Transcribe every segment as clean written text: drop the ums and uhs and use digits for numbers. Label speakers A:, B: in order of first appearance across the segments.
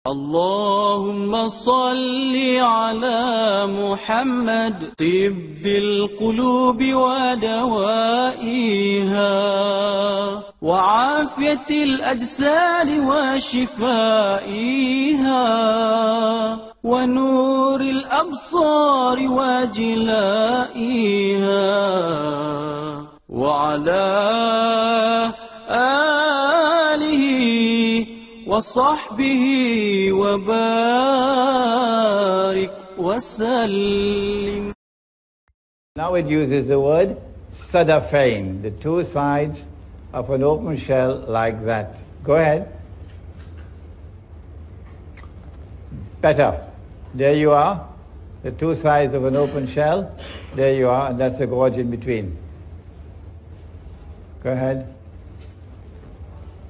A: اللهم صل على محمد طب القلوب ودوائها وعافية الأجساد وشفائها ونور الأبصار وجلائها وعلى آله وصحبه وبارك وسلم.
B: Now it uses the word sadafain, the two sides of an open shell like that. Go ahead. Better. There you are. The two sides of an open shell. There you are, and that's the gorge in between. Go ahead.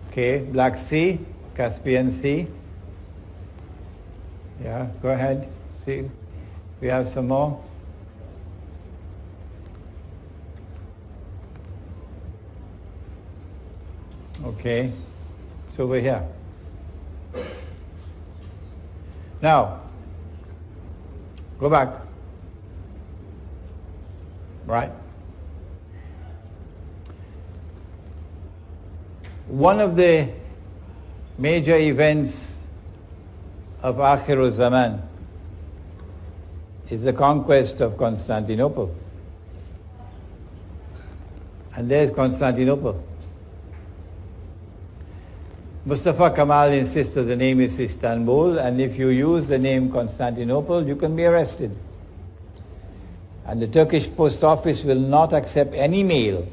B: Okay, Black Sea, Caspian Sea. Yeah, go ahead. See, we have some more. Okay, it's over here. Now, go back. Right. One of the major events of Akhir Zaman is the conquest of Constantinople. And there's Constantinople. Mustafa Kemal insisted the name is Istanbul, and if you use the name Constantinople, you can be arrested. And the Turkish post office will not accept any mail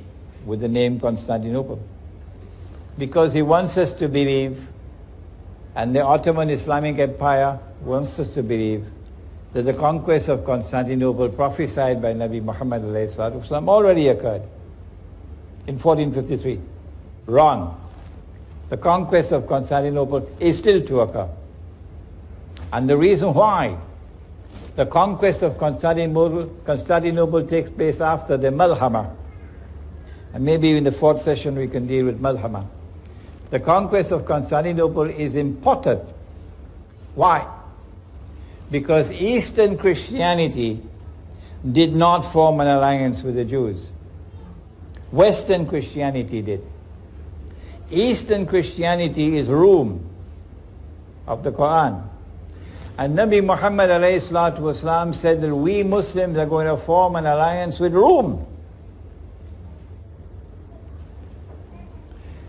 B: with the name Constantinople, because he wants us to believe, and the Ottoman Islamic Empire wants us to believe, that the conquest of Constantinople prophesied by Nabi Muhammad already occurred in 1453. Wrong. The conquest of Constantinople is still to occur. And the reason why the conquest of Constantinople takes place after the Malhama, and maybe in the fourth session we can deal with Malhama. The conquest of Constantinople is important. Why? Because Eastern Christianity did not form an alliance with the Jews. Western Christianity did. Eastern Christianity is Rome of the Quran. And Nabi Muhammad ﷺ said that we Muslims are going to form an alliance with Rome.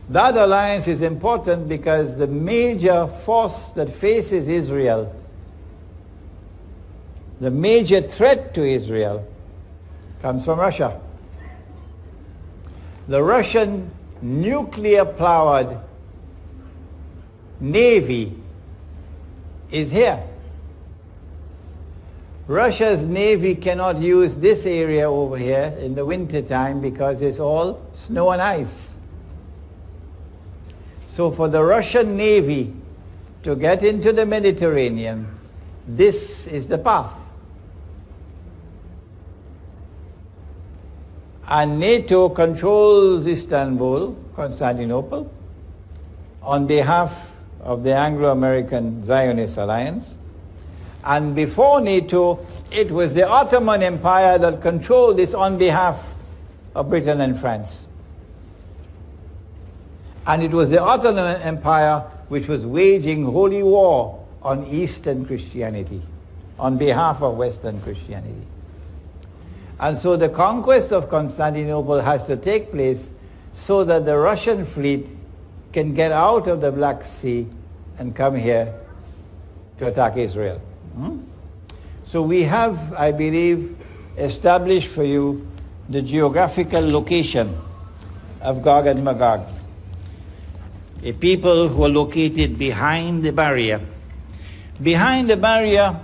B: That alliance is important because the major force that faces Israel, the major threat to Israel, comes from Russia. The Russian nuclear-powered navy is here. Russia's navy cannot use this area over here in the winter time because it's all snow and ice. So for the Russian navy to get into the Mediterranean, this is the path. And NATO controls Istanbul, Constantinople, on behalf of the Anglo-American Zionist Alliance. And before NATO, it was the Ottoman Empire that controlled this on behalf of Britain and France. And it was the Ottoman Empire which was waging holy war on Eastern Christianity, on behalf of Western Christianity. And so the conquest of Constantinople has to take place so that the Russian fleet can get out of the Black Sea and come here to attack Israel. So we have, I believe, established for you the geographical location of Gog and Magog. A people who are located behind the barrier. Behind the barrier,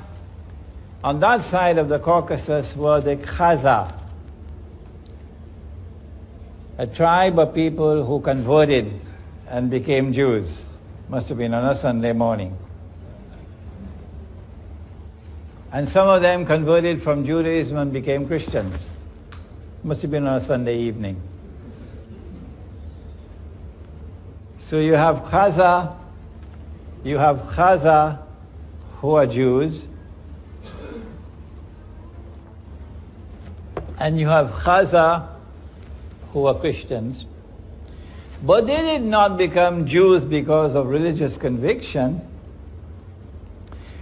B: on that side of the Caucasus, were the Khaza, a tribe of people who converted and became Jews. Must have been on a Sunday morning. And some of them converted from Judaism and became Christians. Must have been on a Sunday evening. So you have Khaza You have Khaza, who are Jews, and you have Khaza, who are Christians. But they did not become Jews because of religious conviction.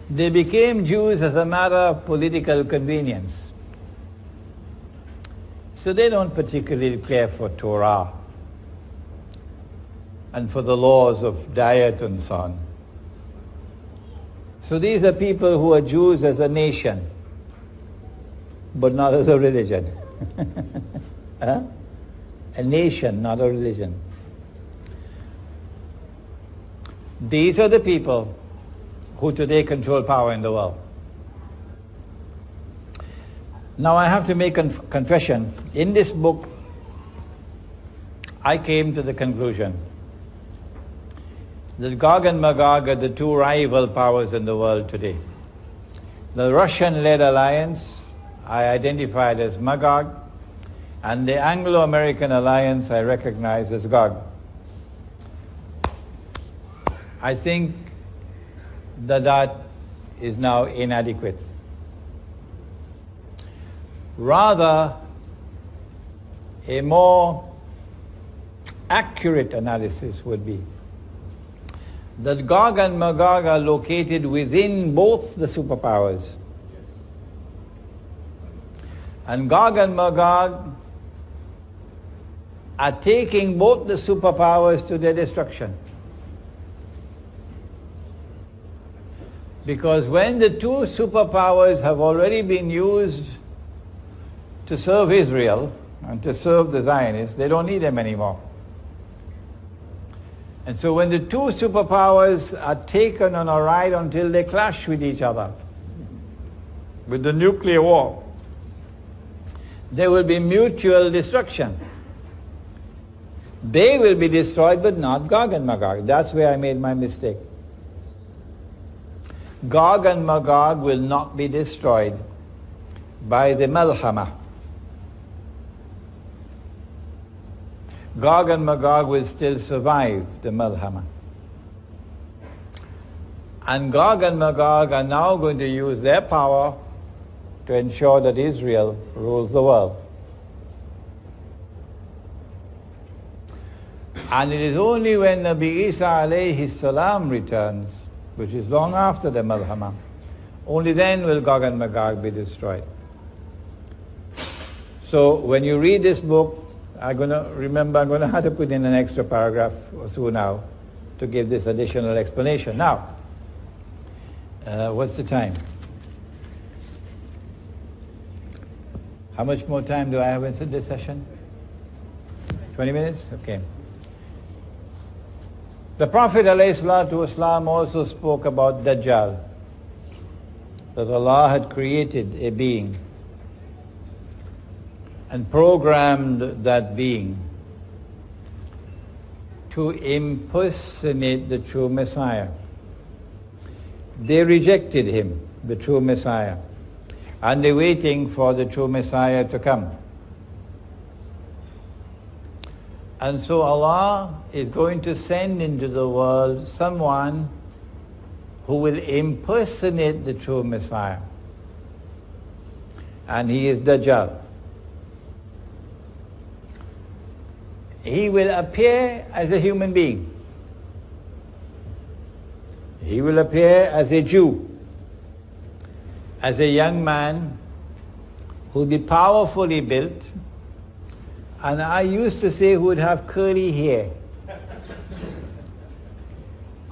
B: They became Jews as a matter of political convenience. So they don't particularly care for Torah and for the laws of diet and so on. So these are people who are Jews as a nation, but not as a religion. Huh? A nation, not a religion. These are the people who today control power in the world. Now I have to make a confession. In this book, I came to the conclusion that Gog and Magog are the two rival powers in the world today. The Russian-led alliance I identified as Magog, and the Anglo-American alliance I recognize as Gog. I think that is now inadequate. Rather, a more accurate analysis would be that Gog and Magog are located within both the superpowers. And Gog and Magog are taking both the superpowers to their destruction. Because when the two superpowers have already been used to serve Israel and to serve the Zionists, they don't need them anymore. And so when the two superpowers are taken on a ride until they clash with each other, with the nuclear war, there will be mutual destruction. They will be destroyed, but not Gog and Magog. That's where I made my mistake. Gog and Magog will not be destroyed by the Malhama. Gog and Magog will still survive the Malhama. And Gog and Magog are now going to use their power to ensure that Israel rules the world. And it is only when Nabi Isa alayhi salam returns, which is long after the Malhama, only then will Gog and Magog be destroyed. So when you read this book, I'm going to have to put in an extra paragraph or so now to give this additional explanation. Now, what's the time? How much more time do I have in this session? 20 minutes? Okay. The Prophet ﷺ also spoke about Dajjal, that Allah had created a being and programmed that being to impersonate the true Messiah. They rejected him, the true Messiah, and they're waiting for the true Messiah to come. And so Allah is going to send into the world someone who will impersonate the true Messiah. And he is Dajjal. He will appear as a human being. He will appear as a Jew, as a young man who will be powerfully built, and I used to say who would have curly hair.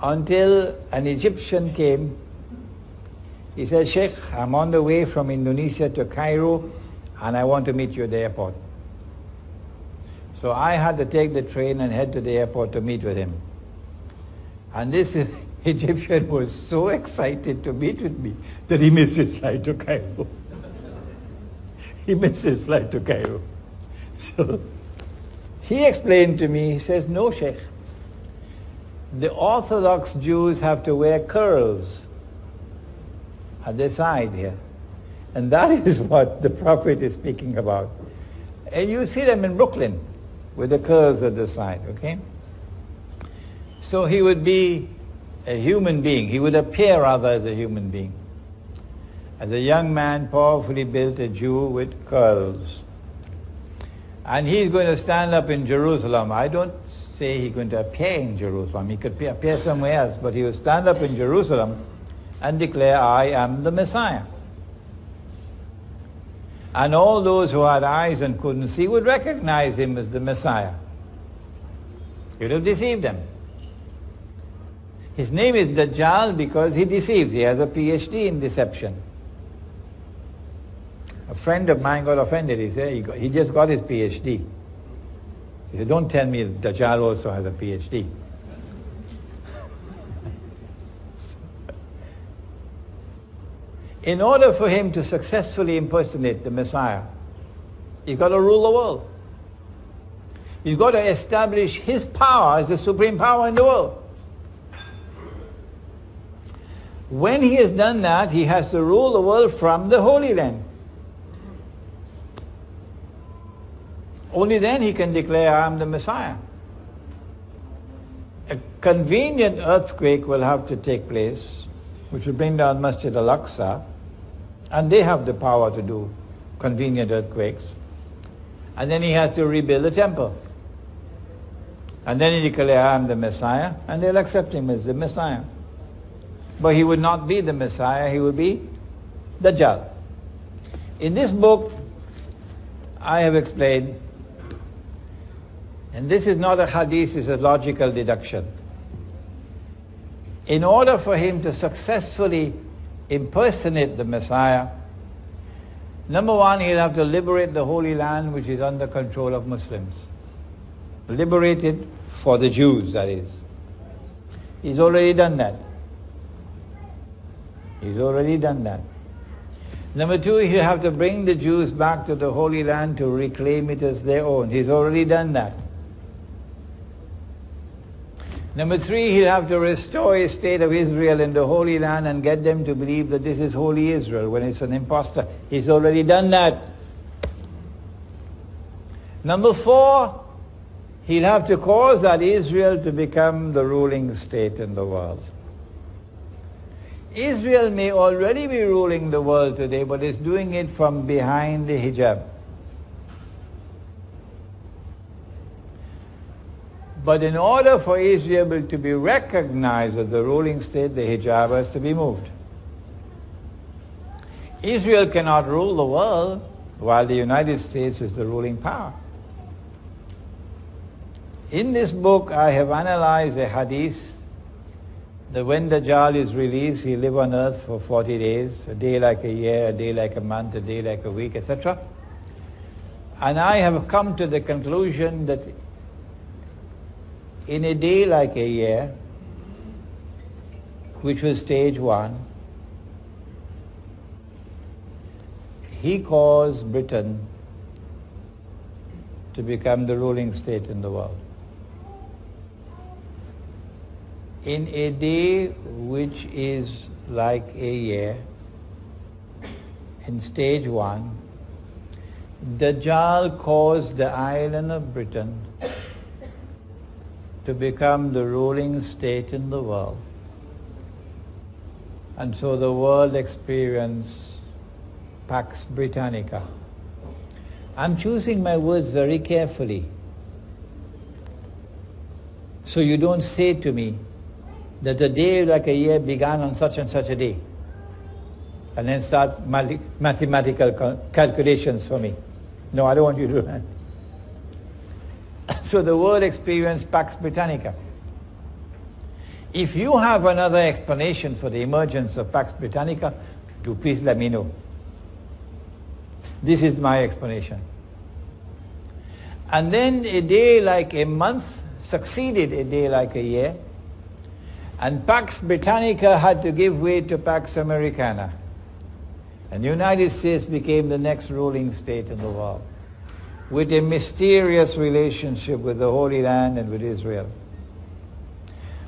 B: Until an Egyptian came, he said, "Sheikh, I'm on the way from Indonesia to Cairo and I want to meet you at the airport." So I had to take the train and head to the airport to meet with him. And this Egyptian was so excited to meet with me that he missed his flight to Cairo. He missed his flight to Cairo. So he explained to me, he says, "No, Sheikh, the Orthodox Jews have to wear curls at their side here. And that is what the Prophet is speaking about. And you see them in Brooklyn with the curls at the side, okay? So he would be a human being. He would appear rather as a human being. As a young man, powerfully built, a Jew with curls. And he's going to stand up in Jerusalem. I don't say he's going to appear in Jerusalem. He could appear somewhere else, but he will stand up in Jerusalem and declare, I am the Messiah. And all those who had eyes and couldn't see would recognize him as the Messiah. He would have deceived them. His name is Dajjal because he deceives. He has a PhD in deception. A friend of mine got offended. He said he just got his PhD. He said, don't tell me Dajjal also has a PhD. In order for him to successfully impersonate the Messiah, he's got to rule the world. He's got to establish his power as the supreme power in the world. When he has done that, he has to rule the world from the Holy Land. Only then he can declare, I am the Messiah. A convenient earthquake will have to take place, which will bring down Masjid al-Aqsa, and they have the power to do convenient earthquakes. And then he has to rebuild the temple. And then he declares, I am the Messiah, and they'll accept him as the Messiah. But he would not be the Messiah, he would be Dajjal. In this book, I have explained, and this is not a hadith, it's a logical deduction. In order for him to successfully impersonate the Messiah, number one, he'll have to liberate the Holy Land, which is under control of Muslims. Liberate it for the Jews, that is. He's already done that. He's already done that. Number two, he'll have to bring the Jews back to the Holy Land to reclaim it as their own. He's already done that. Number three, he'll have to restore a state of Israel in the Holy Land and get them to believe that this is Holy Israel when it's an impostor. He's already done that. Number four, he'll have to cause that Israel to become the ruling state in the world. Israel may already be ruling the world today, but it's doing it from behind the hijab. But in order for Israel to be recognized as the ruling state, the hijab has to be moved. Israel cannot rule the world while the United States is the ruling power. In this book, I have analyzed a hadith that when Dajjal is released, he'll live on earth for 40 days, a day like a year, a day like a month, a day like a week, etc. And I have come to the conclusion that in a day like a year, which was stage one, he caused Britain to become the ruling state in the world. In a day which is like a year, in stage one, Dajjal caused the island of Britain to become the ruling state in the world. And so the world experienced Pax Britannica. I'm choosing my words very carefully, so you don't say to me that the day like a year began on such and such a day, and then start mathematical calculations for me. No, I don't want you to do that. So the world experienced Pax Britannica. If you have another explanation for the emergence of Pax Britannica, do please let me know. This is my explanation. And then a day like a month succeeded a day like a year, and Pax Britannica had to give way to Pax Americana. And the United States became the next ruling state in the world, with a mysterious relationship with the Holy Land and with Israel.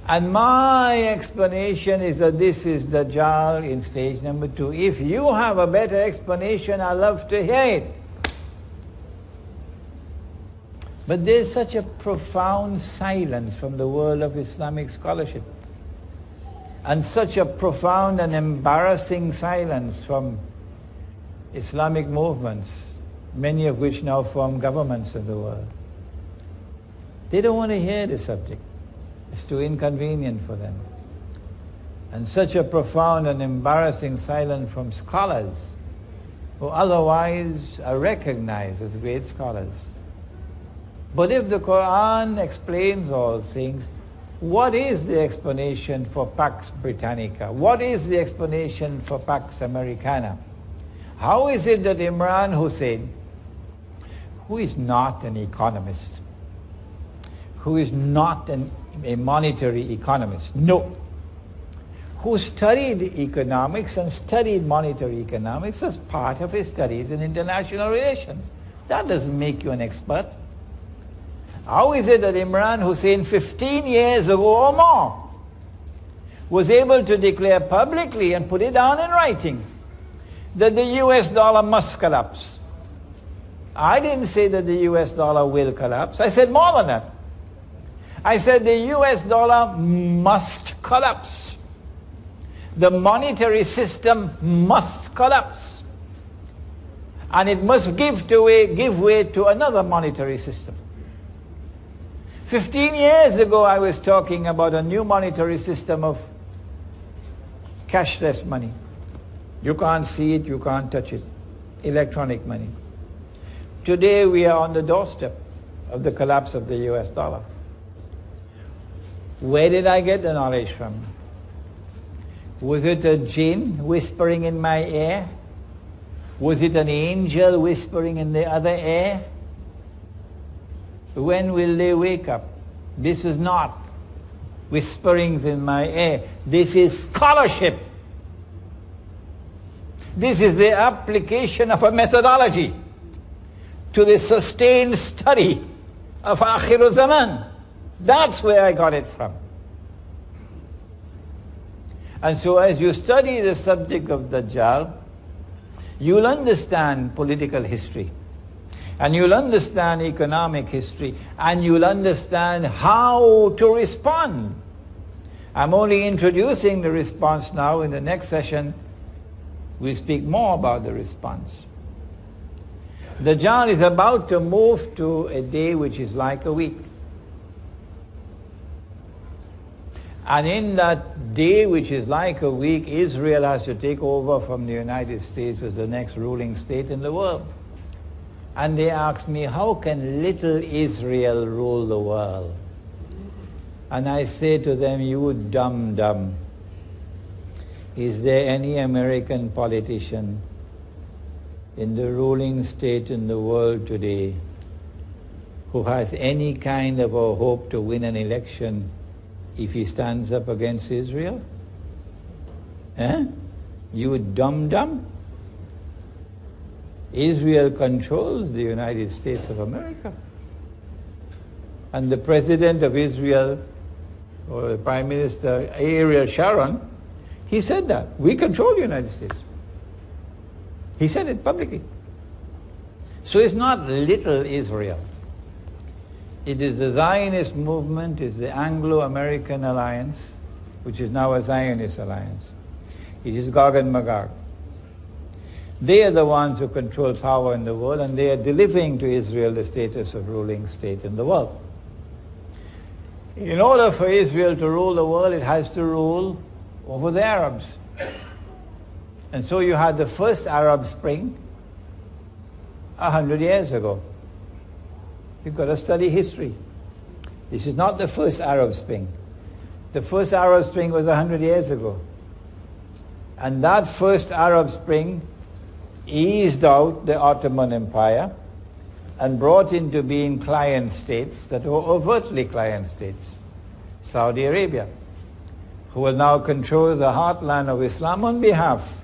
B: And my explanation is that this is Dajjal in stage number two. If you have a better explanation, I'd love to hear it. But there's such a profound silence from the world of Islamic scholarship. and such a profound and embarrassing silence from Islamic movements, many of which now form governments in the world. They don't want to hear the subject. It's too inconvenient for them. And such a profound and embarrassing silence from scholars who otherwise are recognized as great scholars. But if the Quran explains all things, what is the explanation for Pax Britannica? What is the explanation for Pax Americana? How is it that Imran Hussein, who is not an economist, who is not a monetary economist, no, who studied economics and studied monetary economics as part of his studies in international relations. That doesn't make you an expert. How is it that Imran Hussein 15 years ago or more was able to declare publicly and put it down in writing that the US dollar must collapse? I didn't say that the US dollar will collapse. I said more than that. I said the US dollar must collapse. The monetary system must collapse. And it must give way to another monetary system. 15 years ago I was talking about a new monetary system of cashless money. You can't see it, you can't touch it. Electronic money. Today we are on the doorstep of the collapse of the US dollar. Where did I get the knowledge from? Was it a jinn whispering in my ear? Was it an angel whispering in the other ear? When will they wake up? This is not whisperings in my ear. This is scholarship. This is the application of a methodology to the sustained study of Akhir Zaman. That's where I got it from. And so as you study the subject of Dajjal, you'll understand political history, and you'll understand economic history, and you'll understand how to respond. I'm only introducing the response now. In the next session, we'll speak more about the response. Dajjal is about to move to a day which is like a week. And in that day, which is like a week, Israel has to take over from the United States as the next ruling state in the world. And they asked me, how can little Israel rule the world? And I say to them, you dumb. Is there any American politician in the ruling state in the world today who has any kind of a hope to win an election if he stands up against Israel? You dumb. Israel controls the United States of America. And the president of Israel, or the Prime Minister, Ariel Sharon, he said that. We control the United States. He said it publicly. So it's not little Israel. It is the Zionist movement, it's the Anglo-American alliance, which is now a Zionist alliance. It is Gog and Magog. They are the ones who control power in the world, and they are delivering to Israel the status of ruling state in the world. In order for Israel to rule the world, it has to rule over the Arabs. And so you had the first Arab Spring 100 years ago. You've got to study history. This is not the first Arab Spring. The first Arab Spring was 100 years ago. And that first Arab Spring eased out the Ottoman Empire and brought into being client states that were overtly client states. Saudi Arabia, who will now control the heartland of Islam on behalf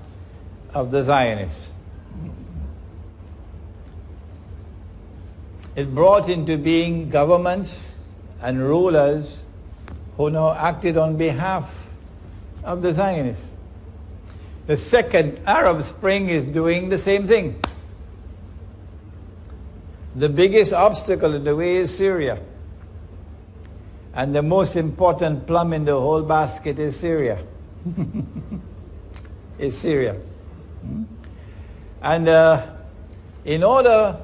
B: of the Zionists. It brought into being governments and rulers who now acted on behalf of the Zionists. The second Arab Spring is doing the same thing. The biggest obstacle in the way is Syria. And the most important plum in the whole basket is Syria. is Syria. And in order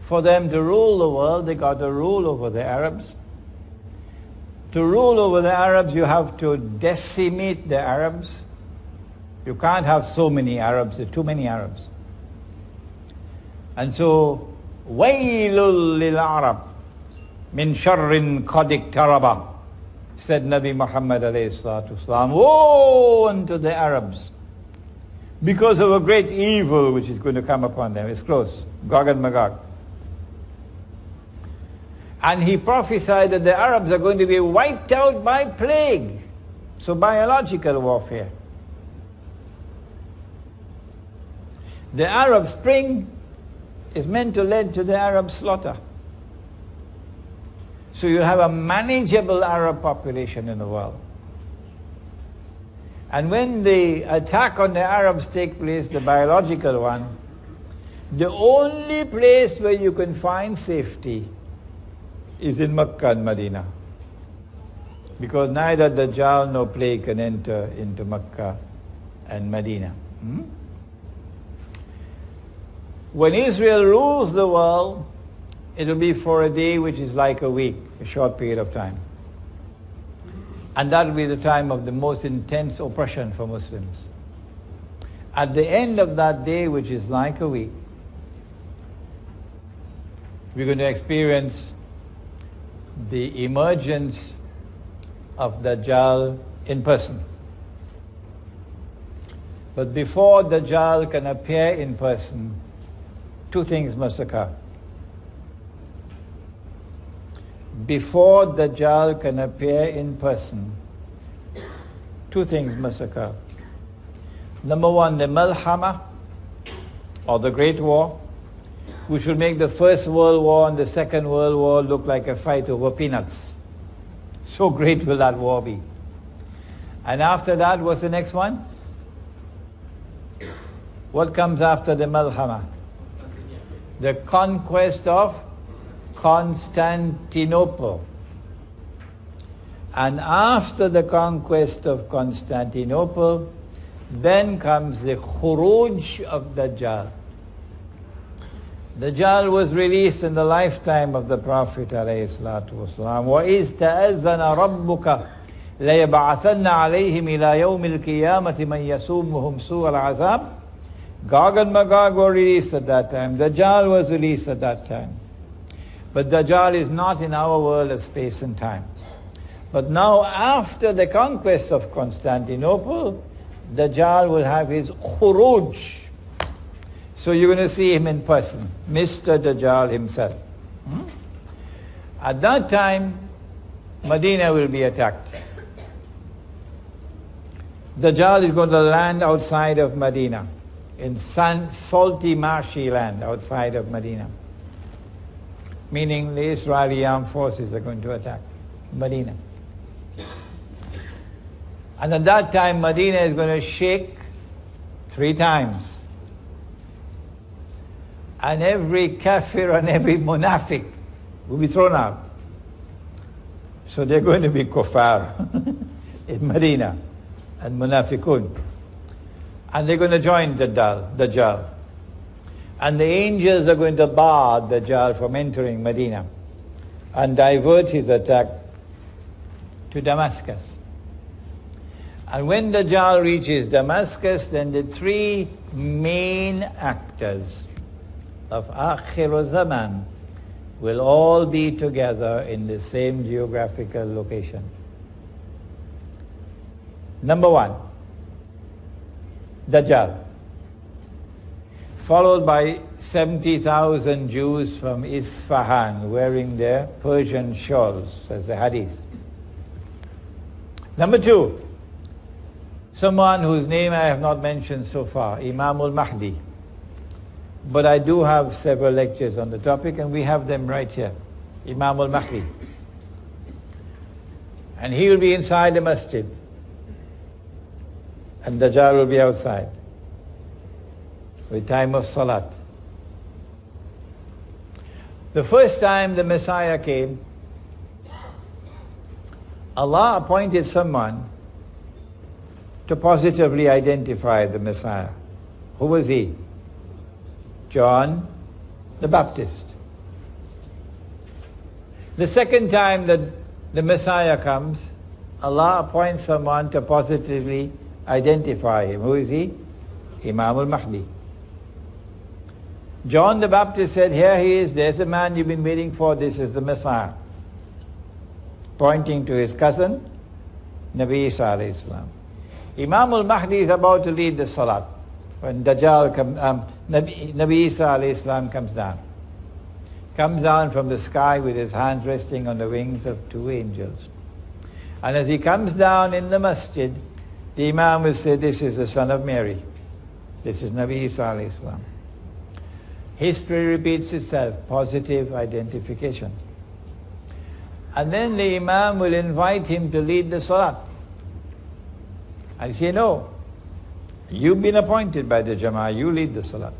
B: for them to rule the world, they got to rule over the Arabs. To rule over the Arabs, you have to decimate the Arabs. You can't have so many Arabs, there are too many Arabs. And so, وَيْلٌ لِلْعَرَبِ مِنْ شَرٍ قَدْ اقْتَرَبَ, said Nabi Muhammad alayhi salatu wasalam. Woe unto the Arabs, because of a great evil which is going to come upon them. It's close, Gog and Magog. And he prophesied that the Arabs are going to be wiped out by plague. So biological warfare. The Arab Spring is meant to lead to the Arab slaughter. So you have a manageable Arab population in the world. And when the attack on the Arabs take place, the biological one, the only place where you can find safety is in Mecca and Medina. Because neither Dajjal nor plague can enter into Mecca and Medina. When Israel rules the world, it will be for a day which is like a week, a short period of time. And that will be the time of the most intense oppression for Muslims. At the end of that day, which is like a week, we're going to experience the emergence of Dajjal in person. But before Dajjal can appear in person, two things must occur. Before Dajjal can appear in person, two things must occur. Number one, the Malhama, or the Great War, which will make the First World War and the Second World War look like a fight over peanuts. So great will that war be. And after that, what's the next one? What comes after the Malhama? The conquest of Constantinople. And after the conquest of Constantinople, then comes the Khuruj of Dajjal. Dajjal was released in the lifetime of the Prophet ﷺ. وَإِذْ تَأَذَّنَ رَبُّكَ لَيَبْعَثَنَّ عَلَيْهِمْ إِلَى يَوْمِ الْقِيَامَةِ مَنْ يَسُومُهُمْ سُوءَ الْعَذَابِ. Gog and Magog were released at that time. Dajjal was released at that time. But Dajjal is not in our world of space and time. But now, after the conquest of Constantinople, Dajjal will have his khuruj. So you're going to see him in person, Mr. Dajjal himself. At that time, Medina will be attacked. Dajjal is going to land outside of Medina, in salty, marshy land outside of Medina. Meaning the Israeli armed forces are going to attack Medina. And at that time, Medina is going to shake 3 times. And every kafir and every munafiq will be thrown out. So they're going to be kuffar in Medina and munafiqun. And they're going to join Dajjal. And the angels are going to bar Dajjal from entering Medina and divert his attack to Damascus. And when Dajjal reaches Damascus, then the 3 main actors of Akhir Zaman will all be together in the same geographical location. Number 1, Dajjal, followed by 70,000 Jews from Isfahan wearing their Persian shawls, as the hadith. Number 2, someone whose name I have not mentioned so far, Imam al-Mahdi. But I do have several lectures on the topic, and we have them right here. Imam al-Mahdi. And he will be inside the masjid, and Dajjal will be outside with time of salat. The first time the Messiah came, Allah appointed someone to positively identify the Messiah. Who was he? John the Baptist. The second time that the Messiah comes, Allah appoints someone to positively identify him. Who is he? Imam al-Mahdi. John the Baptist said, here he is, there's the man you've been waiting for, this is the Messiah. Pointing to his cousin, Nabi Isa alayhi salam. Imam al-Mahdi is about to lead the Salat when Dajjal Nabi Isa alayhi salam comes down. Comes down from the sky with his hands resting on the wings of two angels. And as he comes down in the masjid, the Imam will say, this is the son of Mary. This is Nabi Isa alayhi salam. History repeats itself, positive identification. And then the Imam will invite him to lead the Salat. And say, no, you've been appointed by the Jama'ah, you lead the Salat.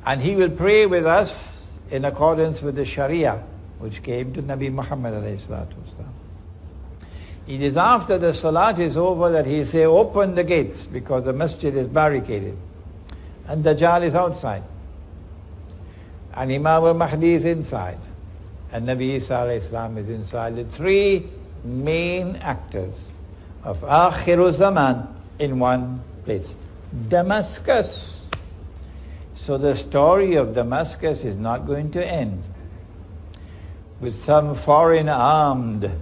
B: And he will pray with us in accordance with the Sharia, which came to Nabi Muhammad alayhi salatu wasalam. It is after the Salat is over that he'll say, open the gates, because the masjid is barricaded. And Dajjal is outside. And Imam al-Mahdi is inside. And Nabi Isa alayhi salam is inside. The three main actors of Akhiru Zaman in one place. Damascus. So the story of Damascus is not going to end with some foreign armed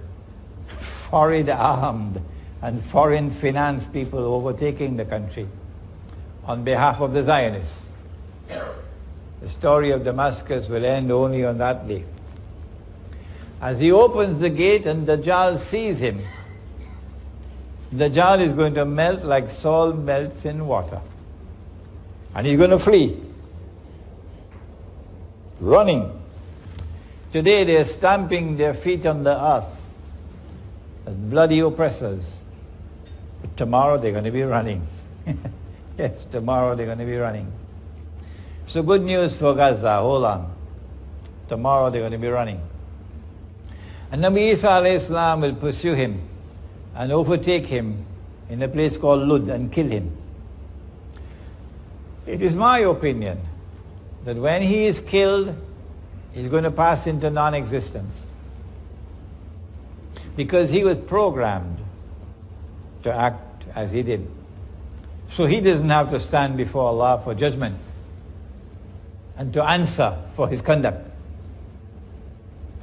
B: and foreign finance people overtaking the country on behalf of the Zionists. The story of Damascus will end only on that day. As he opens the gate and Dajjal sees him, Dajjal is going to melt like salt melts in water. And he's going to flee. Running. Today they are stamping their feet on the earth as bloody oppressors. But tomorrow they're going to be running. Yes, tomorrow they're going to be running. So good news for Gaza, hold on. Tomorrow they're going to be running. And Nabi Isa alayhi salam will pursue him and overtake him in a place called Lud and kill him. It is my opinion that when he is killed, he's going to pass into non-existence. Because he was programmed to act as he did. So he doesn't have to stand before Allah for judgment and to answer for his conduct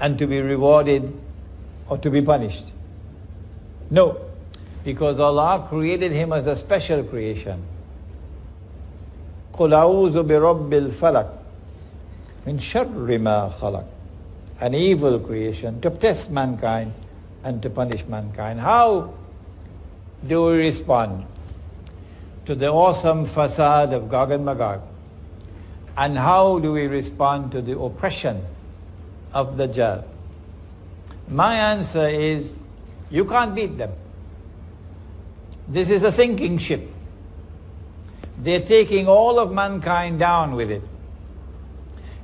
B: and to be rewarded or to be punished. No, because Allah created him as a special creation. قُلْ أَعُوذُ بِرَبِّ الْفَلَقِ مِنْ شَرِّ مَا خَلَقَ. An evil creation to test mankind and to punish mankind. How do we respond to the awesome facade of Gog and Magog? And how do we respond to the oppression of the Dajjal? My answer is, you can't beat them. This is a sinking ship. They're taking all of mankind down with it.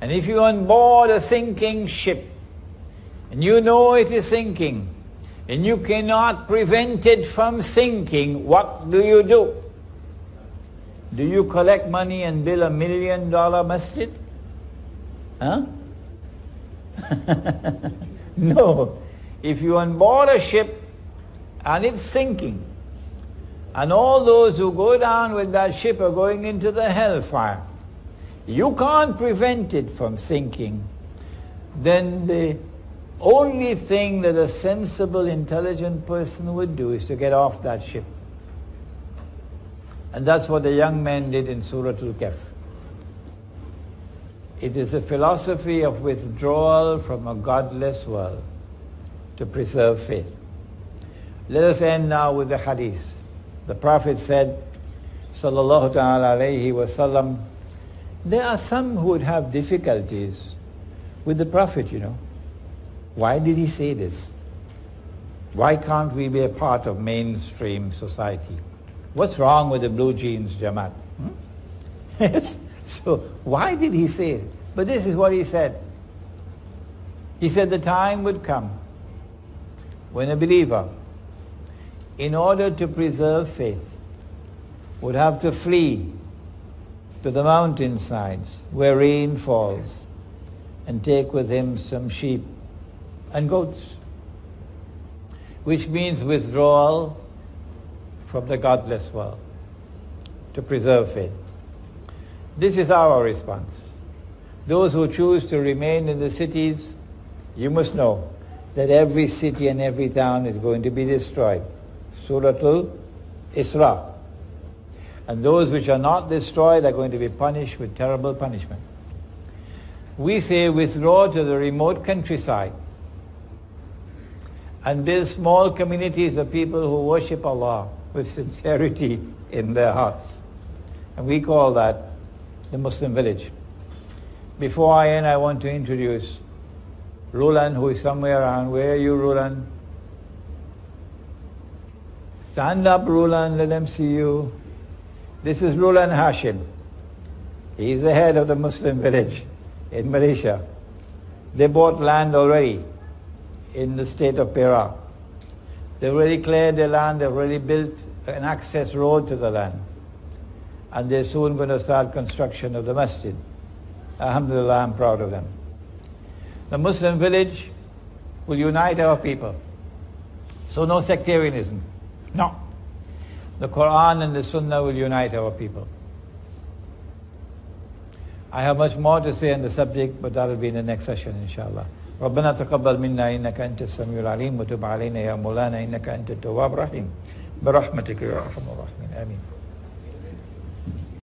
B: And if you're on board a sinking ship, and you know it is sinking, and you cannot prevent it from sinking, what do? Do you collect money and build $1 million masjid? Huh? No. If you're on board a ship and it's sinking, and all those who go down with that ship are going into the hellfire, you can't prevent it from sinking, then the only thing that a sensible, intelligent person would do is to get off that ship. And that's what the young man did in Surah Al-Kahf. It is a philosophy of withdrawal from a godless world to preserve faith. Let us end now with the hadith. The Prophet said, sallallahu ta'ala alayhi wa sallam, there are some who would have difficulties with the Prophet, you know. Why did he say this? Why can't we be a part of mainstream society? What's wrong with the blue jeans, Jamaat? Yes. So why did he say it? But this is what he said. He said the time would come when a believer in order to preserve faith, would have to flee to the mountainsides where rain falls and take with him some sheep and goats, which means withdrawal from the godless world to preserve faith. This is our response. Those who choose to remain in the cities, you must know that every city and every town is going to be destroyed. Surah Al-Isra. And those which are not destroyed are going to be punished with terrible punishment. We say withdraw to the remote countryside and build small communities of people who worship Allah with sincerity in their hearts. And we call that the Muslim village. Before I end, I want to introduce Roland, who is somewhere around. Where are you, Roland? Stand up, Roland, let them see you. This is Roland Hashim. He's the head of the Muslim village in Malaysia. They bought land already in the state of Perak. They've already cleared the land, they've already built an access road to the land. And they're soon going to start construction of the masjid. Alhamdulillah, I'm proud of them. The Muslim village will unite our people. So no sectarianism. No. The Quran and the Sunnah will unite our people. I have much more to say on the subject, but that will be in the next session, inshallah. ربنا تقبل منا إنك أنت السميع العليم وتب علينا يا مولانا إنك أنت التواب الرحيم برحمتك يا أرحم الراحمين آمين.